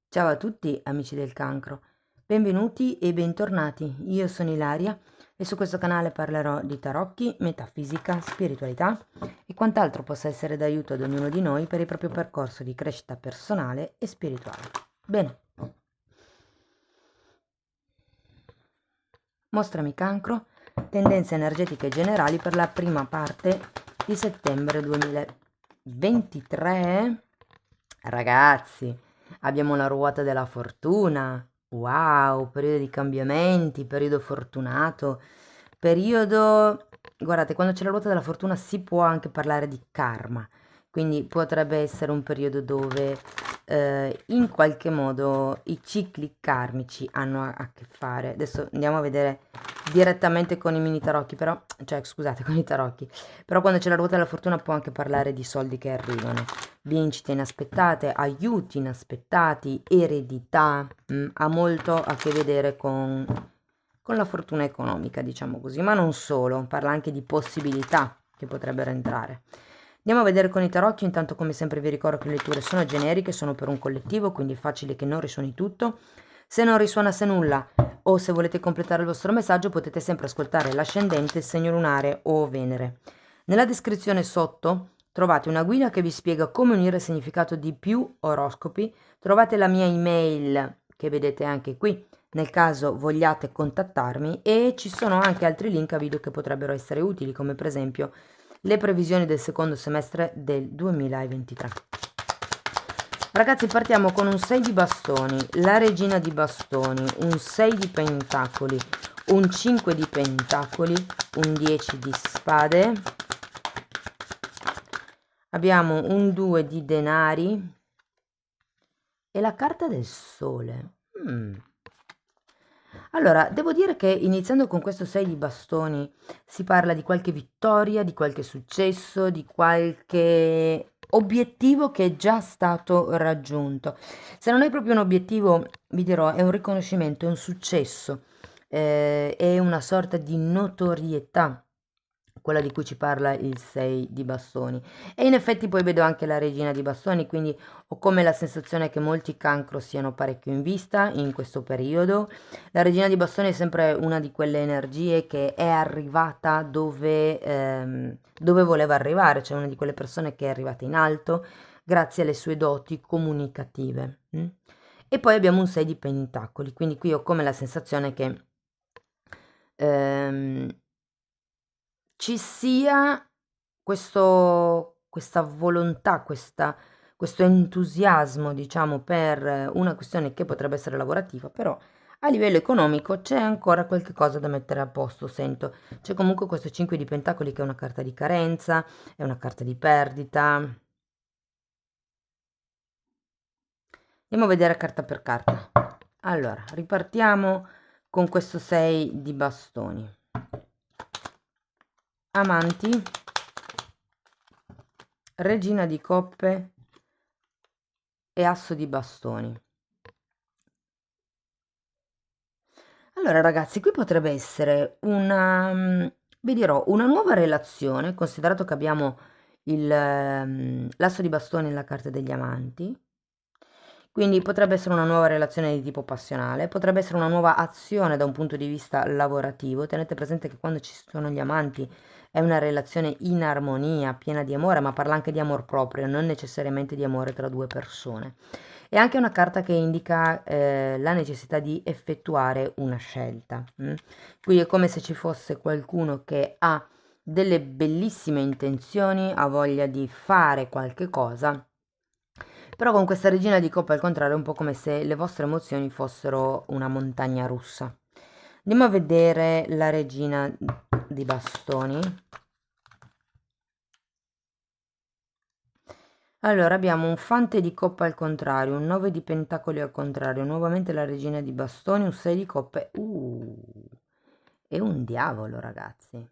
Ciao a tutti amici del cancro, benvenuti e bentornati. Io sono Ilaria e su questo canale parlerò di tarocchi, metafisica, spiritualità e quant'altro possa essere d'aiuto ad ognuno di noi per il proprio percorso di crescita personale e spirituale. Bene, mostrami cancro, tendenze energetiche generali per la prima parte di settembre 2023. Ragazzi, abbiamo la ruota della fortuna. Wow, periodo di cambiamenti, periodo fortunato, periodo... Guardate, quando c'è la ruota della fortuna si può anche parlare di karma, quindi potrebbe essere un periodo dove in qualche modo i cicli karmici hanno a che fare. Adesso andiamo a vedere direttamente con i mini tarocchi, però, cioè scusate, con i tarocchi, però quando c'è la ruota della fortuna può anche parlare di soldi che arrivano, vincite inaspettate, aiuti inaspettati, eredità, ha molto a che vedere con la fortuna economica, diciamo così, ma non solo, parla anche di possibilità che potrebbero entrare. Andiamo a vedere con i tarocchi, intanto come sempre vi ricordo che le letture sono generiche, sono per un collettivo, quindi è facile che non risuoni tutto. Se non risuonasse nulla o se volete completare il vostro messaggio potete sempre ascoltare l'ascendente, il segno lunare o Venere. Nella descrizione sotto trovate una guida che vi spiega come unire il significato di più oroscopi, trovate la mia email che vedete anche qui nel caso vogliate contattarmi e ci sono anche altri link a video che potrebbero essere utili come per esempio le previsioni del secondo semestre del 2023. Ragazzi, partiamo con un 6 di bastoni, la regina di bastoni, un 6 di pentacoli, un 5 di pentacoli, un 10 di spade, abbiamo un 2 di denari e la carta del sole. Allora, devo dire che iniziando con questo 6 di bastoni si parla di qualche vittoria, di qualche successo, di qualche obiettivo che è già stato raggiunto. Se non è proprio un obiettivo, vi dirò, è un riconoscimento, è un successo, è una sorta di notorietà, quella di cui ci parla il 6 di bastoni. E in effetti poi vedo anche la regina di bastoni, quindi ho come la sensazione che molti cancro siano parecchio in vista in questo periodo. La regina di bastoni è sempre una di quelle energie che è arrivata dove voleva arrivare, cioè una di quelle persone che è arrivata in alto grazie alle sue doti comunicative. E poi abbiamo un 6 di pentacoli, quindi qui ho come la sensazione che ehm, ci sia questa volontà, questo entusiasmo, diciamo, per una questione che potrebbe essere lavorativa, però a livello economico c'è ancora qualche cosa da mettere a posto, sento. C'è comunque questo 5 di pentacoli che è una carta di carenza, è una carta di perdita. Andiamo a vedere carta per carta. Allora, ripartiamo con questo 6 di bastoni. Amanti, regina di coppe e asso di bastoni. Allora ragazzi, qui potrebbe essere vi dirò, una nuova relazione, considerato che abbiamo l'asso di bastoni nella carta degli amanti, quindi potrebbe essere una nuova relazione di tipo passionale, potrebbe essere una nuova azione da un punto di vista lavorativo. Tenete presente che quando ci sono gli amanti è una relazione in armonia, piena di amore, ma parla anche di amor proprio, non necessariamente di amore tra due persone. È anche una carta che indica la necessità di effettuare una scelta. Qui è come se ci fosse qualcuno che ha delle bellissime intenzioni, ha voglia di fare qualche cosa, però con questa regina di coppa al contrario è un po' come se le vostre emozioni fossero una montagna russa. Andiamo a vedere la regina di bastoni. Allora abbiamo un fante di coppa al contrario, un 9 di pentacoli al contrario, nuovamente la regina di bastoni, un 6 di coppe. E un diavolo, ragazzi.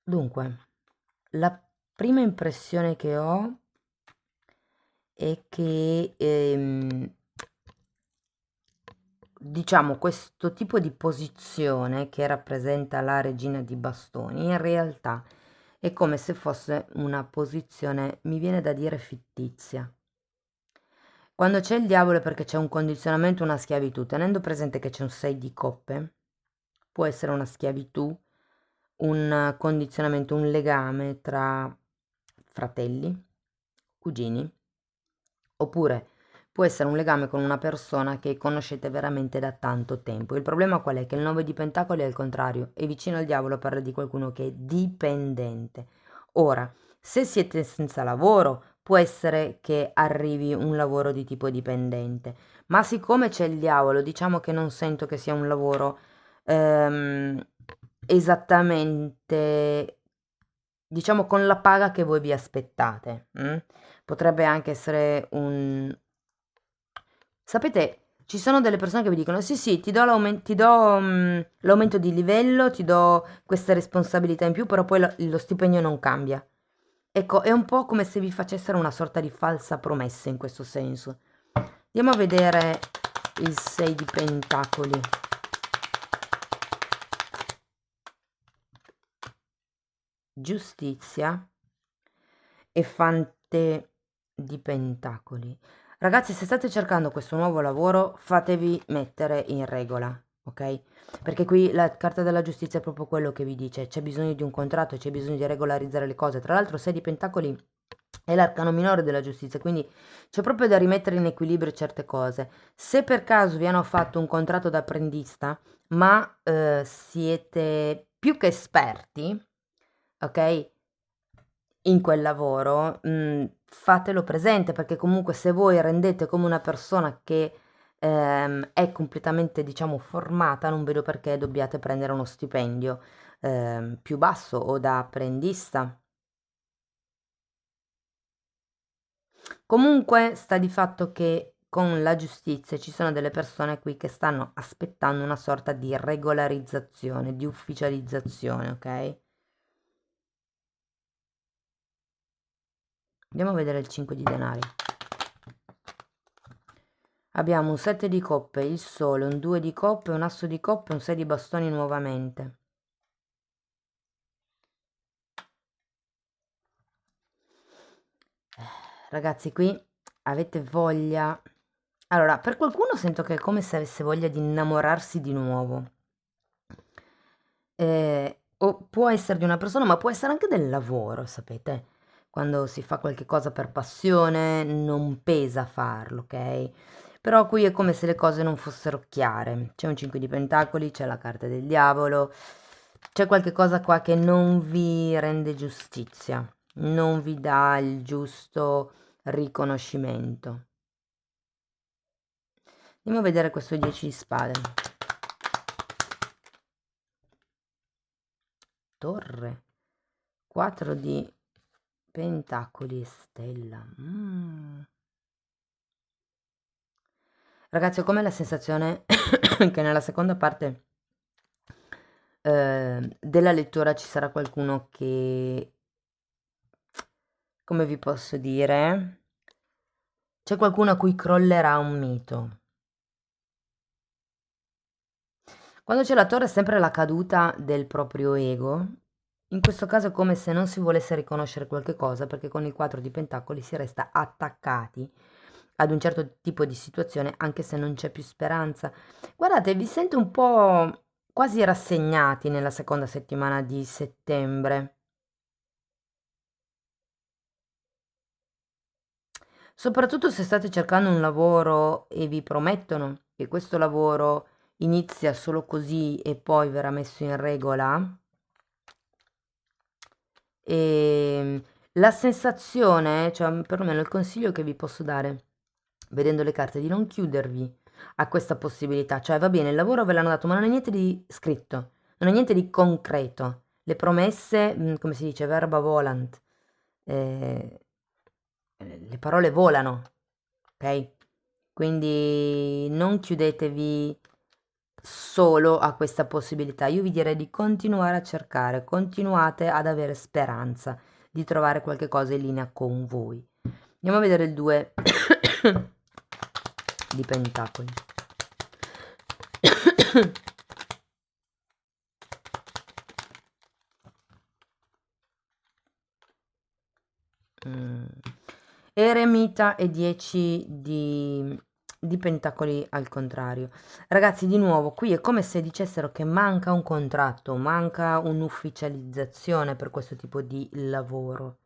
Dunque, la prima impressione che ho è che diciamo questo tipo di posizione che rappresenta la regina di bastoni in realtà è come se fosse una posizione, mi viene da dire fittizia. Quando c'è il diavolo è perché c'è un condizionamento, una schiavitù. Tenendo presente che c'è un 6 di coppe, può essere una schiavitù, un condizionamento, un legame tra fratelli, cugini, oppure può essere un legame con una persona che conoscete veramente da tanto tempo. Il problema qual è? Che il 9 di pentacoli è il contrario, è vicino al diavolo, parla di qualcuno che è dipendente. Ora, se siete senza lavoro, può essere che arrivi un lavoro di tipo dipendente, ma siccome c'è il diavolo, diciamo che non sento che sia un lavoro ehm, esattamente, diciamo, con la paga che voi vi aspettate. Potrebbe anche essere un... Sapete, ci sono delle persone che vi dicono: sì, sì, ti do l'aumento di livello, ti do queste responsabilità in più, però poi lo stipendio non cambia. Ecco, è un po' come se vi facessero una sorta di falsa promessa in questo senso. Andiamo a vedere il 6 di pentacoli. Giustizia e fante di pentacoli. Ragazzi, se state cercando questo nuovo lavoro, fatevi mettere in regola, ok? Perché qui la carta della giustizia è proprio quello che vi dice: c'è bisogno di un contratto, c'è bisogno di regolarizzare le cose. Tra l'altro, 6 di pentacoli è l'arcano minore della giustizia, quindi c'è proprio da rimettere in equilibrio certe cose. Se per caso vi hanno fatto un contratto da apprendista, ma siete più che esperti, ok? In quel lavoro, fatelo presente, perché comunque se voi rendete come una persona che è completamente, diciamo, formata, non vedo perché dobbiate prendere uno stipendio più basso o da apprendista. Comunque sta di fatto che con la giustizia ci sono delle persone qui che stanno aspettando una sorta di regolarizzazione, di ufficializzazione, ok? Andiamo a vedere il 5 di denari. Abbiamo un 7 di coppe, il sole, un 2 di coppe, un asso di coppe e un 6 di bastoni nuovamente. Ragazzi, qui avete voglia... Allora, per qualcuno sento che è come se avesse voglia di innamorarsi di nuovo. O può essere di una persona, ma può essere anche del lavoro, sapete? Quando si fa qualche cosa per passione, non pesa farlo, ok? Però qui è come se le cose non fossero chiare. C'è un 5 di pentacoli, c'è la carta del diavolo, c'è qualche cosa qua che non vi rende giustizia, non vi dà il giusto riconoscimento. Andiamo a vedere questo 10 di spade. Torre. 4 di pentacoli e stella. Ragazzi, ho come la sensazione che nella seconda parte della lettura ci sarà qualcuno che, come vi posso dire, c'è qualcuno a cui crollerà un mito. Quando c'è la torre è sempre la caduta del proprio ego. In questo caso è come se non si volesse riconoscere qualche cosa, perché con il 4 di pentacoli si resta attaccati ad un certo tipo di situazione, anche se non c'è più speranza. Guardate, vi sento un po' quasi rassegnati nella seconda settimana di settembre. Soprattutto se state cercando un lavoro e vi promettono che questo lavoro inizia solo così e poi verrà messo in regola. E la sensazione, cioè perlomeno il consiglio che vi posso dare, vedendo le carte, di non chiudervi a questa possibilità. Cioè, va bene, il lavoro ve l'hanno dato, ma non è niente di scritto, non è niente di concreto. Le promesse, come si dice, verba volant, eh, le parole volano, ok? Quindi non chiudetevi solo a questa possibilità. Io vi direi di continuare a cercare, continuate ad avere speranza di trovare qualche cosa in linea con voi. Andiamo a vedere il 2 di pentacoli. Mm. Eremita e 10 di pentacoli al contrario. Ragazzi, di nuovo, qui è come se dicessero che manca un contratto, manca un'ufficializzazione per questo tipo di lavoro.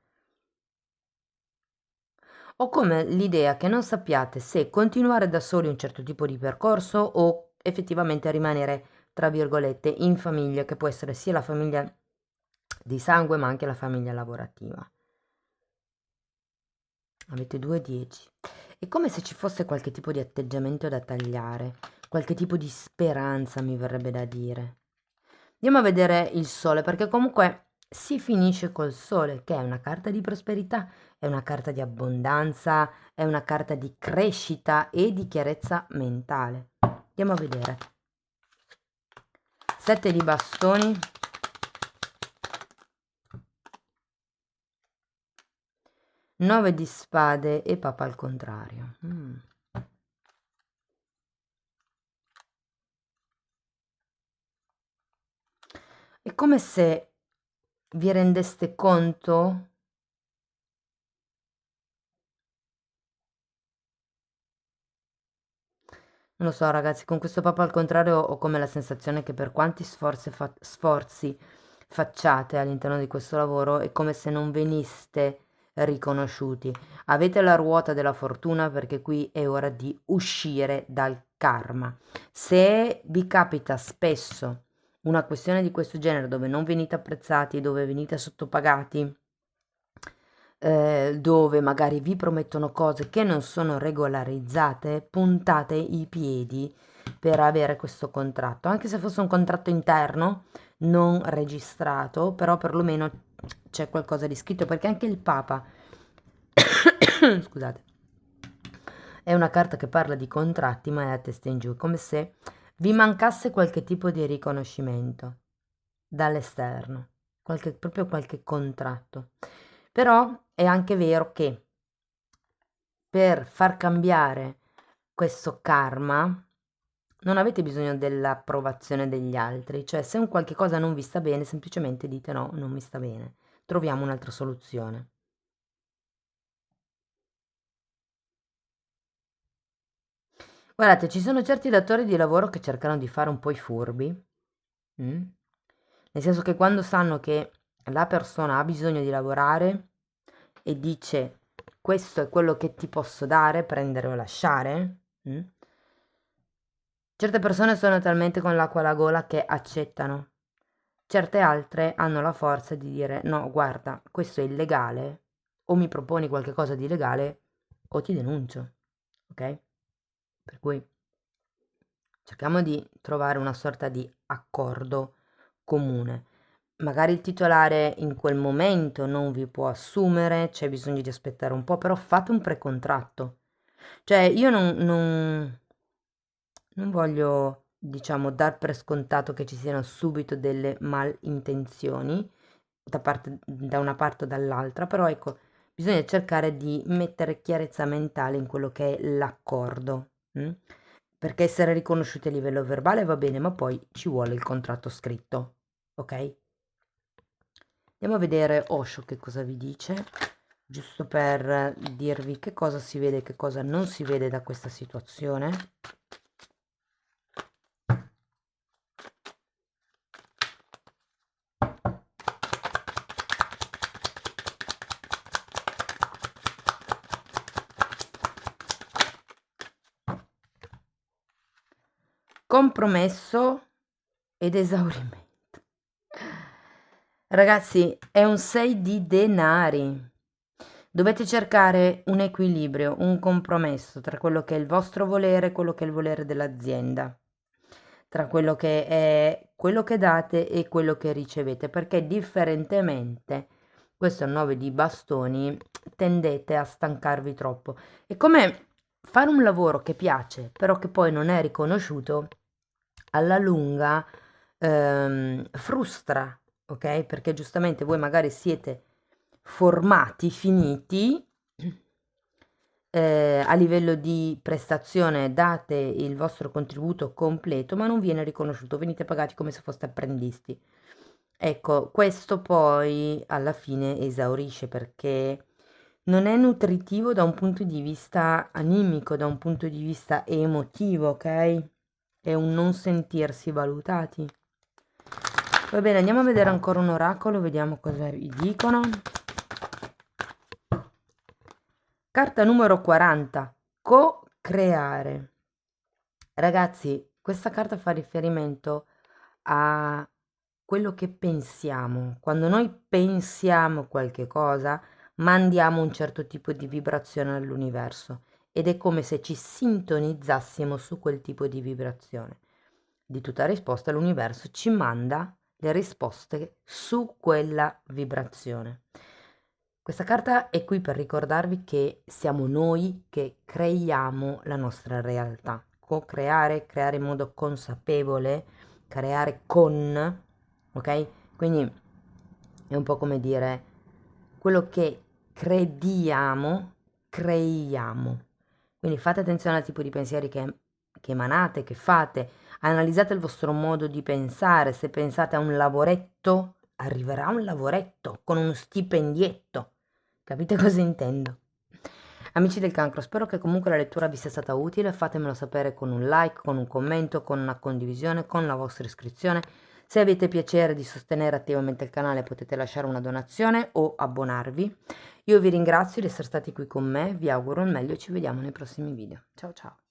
O come l'idea che non sappiate se continuare da soli un certo tipo di percorso o effettivamente rimanere, tra virgolette, in famiglia, che può essere sia la famiglia di sangue ma anche la famiglia lavorativa. Avete 2 10. È come se ci fosse qualche tipo di atteggiamento da tagliare, qualche tipo di speranza mi verrebbe da dire. Andiamo a vedere il sole, perché comunque si finisce col sole, che è una carta di prosperità, è una carta di abbondanza, è una carta di crescita e di chiarezza mentale. Andiamo a vedere. 7 di bastoni. 9 di spade e papa al contrario. È come se vi rendeste conto. Non lo so, ragazzi, con questo papa al contrario ho come la sensazione che per quanti sforzi facciate all'interno di questo lavoro è come se non veniste riconosciuti. Avete la ruota della fortuna perché qui è ora di uscire dal karma. Se vi capita spesso una questione di questo genere dove non venite apprezzati, dove venite sottopagati, dove magari vi promettono cose che non sono regolarizzate, puntate i piedi per avere questo contratto, anche se fosse un contratto interno non registrato, però perlomeno c'è qualcosa di scritto, perché anche il Papa, scusate, è una carta che parla di contratti, ma è a testa in giù, come se vi mancasse qualche tipo di riconoscimento dall'esterno, proprio qualche contratto. Però è anche vero che per far cambiare questo karma non avete bisogno dell'approvazione degli altri, cioè se un qualche cosa non vi sta bene, semplicemente dite no, non mi sta bene, troviamo un'altra soluzione. Guardate, ci sono certi datori di lavoro che cercano di fare un po' i furbi, nel senso che quando sanno che la persona ha bisogno di lavorare e dice questo è quello che ti posso dare, prendere o lasciare, certe persone sono talmente con l'acqua alla gola che accettano, certe altre hanno la forza di dire no, guarda, questo è illegale, o mi proponi qualche cosa di illegale o ti denuncio, ok? Per cui cerchiamo di trovare una sorta di accordo comune. Magari il titolare in quel momento non vi può assumere, c'è bisogno di aspettare un po', però fate un precontratto. Cioè, io non voglio, diciamo, dar per scontato che ci siano subito delle malintenzioni da una parte o dall'altra, però ecco, bisogna cercare di mettere chiarezza mentale in quello che è l'accordo. Perché essere riconosciuti a livello verbale va bene, ma poi ci vuole il contratto scritto, ok? Andiamo a vedere Osho che cosa vi dice, giusto per dirvi che cosa si vede e che cosa non si vede da questa situazione. Compromesso ed esaurimento. Ragazzi, è un 6 di denari. Dovete cercare un equilibrio, un compromesso tra quello che è il vostro volere e quello che è il volere dell'azienda, tra quello che è quello che date e quello che ricevete, perché differentemente, questo è il 9 di bastoni, tendete a stancarvi troppo. È come fare un lavoro che piace, però che poi non è riconosciuto, alla lunga frustra, ok? Perché giustamente voi magari siete formati, finiti, a livello di prestazione date il vostro contributo completo, ma non viene riconosciuto, venite pagati come se foste apprendisti. Ecco, questo poi alla fine esaurisce perché non è nutritivo da un punto di vista animico, da un punto di vista emotivo, ok? È un non sentirsi valutati. Va bene, andiamo a vedere ancora un oracolo, vediamo cosa vi dicono. Carta numero 40, co-creare. Ragazzi, questa carta fa riferimento a quello che pensiamo. Quando noi pensiamo qualche cosa, mandiamo un certo tipo di vibrazione all'universo ed è come se ci sintonizzassimo su quel tipo di vibrazione. Di tutta risposta, l'universo ci manda le risposte su quella vibrazione. Questa carta è qui per ricordarvi che siamo noi che creiamo la nostra realtà. Co-creare, creare in modo consapevole, creare con, ok? Quindi è un po' come dire quello che crediamo, creiamo. Quindi fate attenzione al tipo di pensieri che emanate, che fate. Analizzate il vostro modo di pensare. Se pensate a un lavoretto, arriverà un lavoretto con uno stipendietto. Capite cosa intendo? Amici del cancro, spero che comunque la lettura vi sia stata utile. Fatemelo sapere con un like, con un commento, con una condivisione, con la vostra iscrizione. Se avete piacere di sostenere attivamente il canale potete lasciare una donazione o abbonarvi. Io vi ringrazio di essere stati qui con me, vi auguro il meglio e ci vediamo nei prossimi video. Ciao ciao!